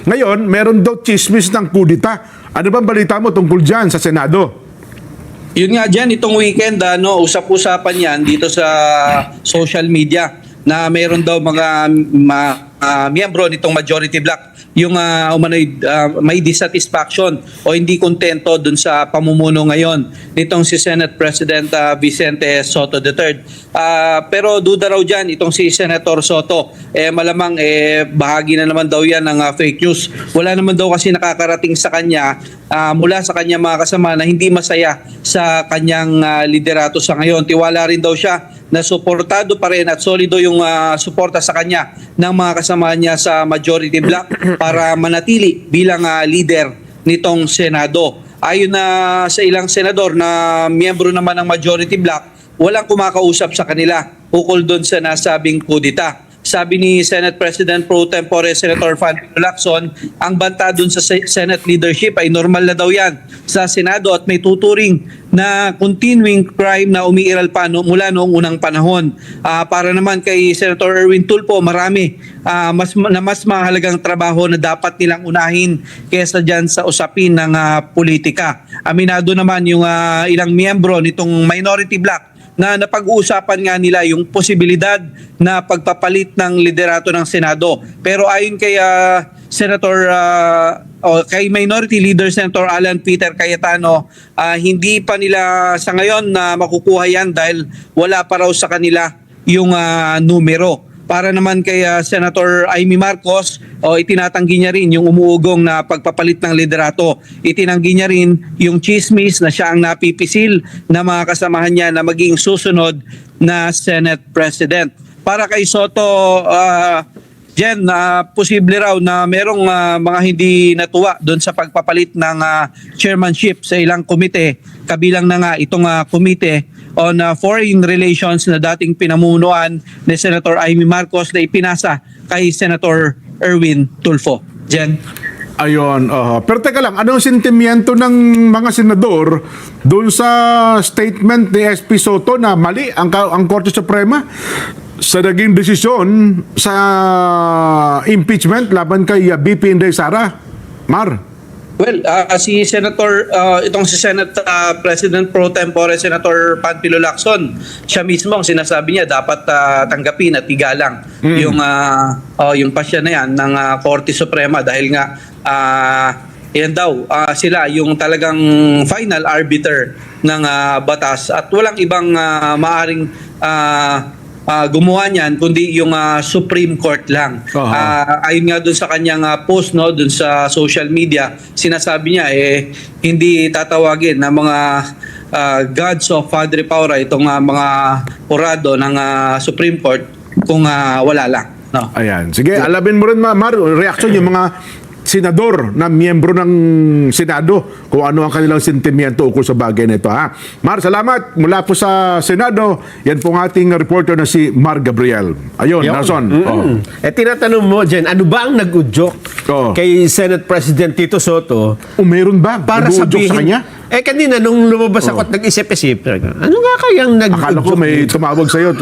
Ngayon, meron daw chismis ng kudita. Ano bang balita mo tungkol dyan sa Senado? Yun nga dyan, itong weekend, usap-usapan yan dito sa social media na mayroon daw mga miyembro nitong majority bloc yung may dissatisfaction o hindi kontento dun sa pamumuno ngayon nitong si Senate President Vicente Sotto III. Pero duda raw dyan itong si Senator Sotto, malamang bahagi na naman daw yan ng fake news. Wala naman daw kasi nakakarating sa kanya mula sa kanyang mga kasama na hindi masaya sa kanyang liderato sa ngayon. Tiwala rin daw siya na suportado pa rin at solido yung suporta sa kanya ng mga kasama niya sa majority bloc para manatili bilang leader nitong Senado. Ayon na sa ilang senador na miyembro naman ng majority bloc, walang kumakausap sa kanila ukol doon sa nasabing kudita. Sabi ni Senate President Pro Tempore Senator Fanny Lacson, ang banta dun sa Senate leadership ay normal na daw yan sa Senado at may tuturing na continuing crime na umiiral pa mula noong unang panahon. Para naman kay Senator Erwin Tulfo, marami mas mahalagang trabaho na dapat nilang unahin kaysa dyan sa usapin ng politika. Aminado naman yung ilang miyembro nitong minority bloc na napag-uusapan nga nila yung posibilidad na pagpapalit ng liderato ng Senado. Pero ayon kay kay Minority Leader Senator Alan Peter Cayetano, hindi pa nila sa ngayon na makukuha yan dahil wala pa raw sa kanila yung numero. Para naman kay Senator Amy Marcos, itinatanggi niya rin yung umuugong na pagpapalit ng liderato. Itinanggi niya rin yung chismis na siya ang napipisil na mga kasamahan niya na maging susunod na Senate President. Para kay Sotto, Jen, posible raw na merong mga hindi natuwa doon sa pagpapalit ng chairmanship sa ilang komite. Kabilang na nga itong komite on foreign relations na dating pinamunuan ni Senator Amy Marcos na ipinasa kay Senator Erwin Tulfo. Jen? Ayon, pero teka lang, anong sentimiento ng mga senador doon sa statement ni SP Sotto na mali ang Korte Suprema sa naging desisyon sa impeachment laban kay BP Inday Sara? Mar? Well, si Senator, itong si Senate President Pro Tempore Senator Panfilo Lacson, siya mismo ang sinasabi niya dapat tanggapin at igalang yung pasya na yan ng Korte Suprema dahil nga yan daw sila yung talagang final arbiter ng batas at walang ibang maaring gumawa niyan kundi yung Supreme Court lang. Ayon nga dun sa kanyang post dun sa social media, sinasabi niya hindi tatawagin na mga gods of Padre Paura itong mga purado ng Supreme Court kung wala lang. No? Ayan. Sige, alamin mo rin, Mar, reaction yung mga senador na miyembro ng Senado kung ano ang kanilang sentimiento ukol sa bagay na ito. Mar, salamat mula po sa Senado. Yan po ang ating reporter na si Mar Gabriel. Ayun, Nelson. Tinatanong mo, Jen, ano ba ang nag-udyok kay Senate President Tito Sotto? Meron ba? Para sabihin, sa kanya? kanina nung lumabas ako at nag-isip-isip, ano nga kayang nag-udyok? Akala ko may tumawag sa'yo.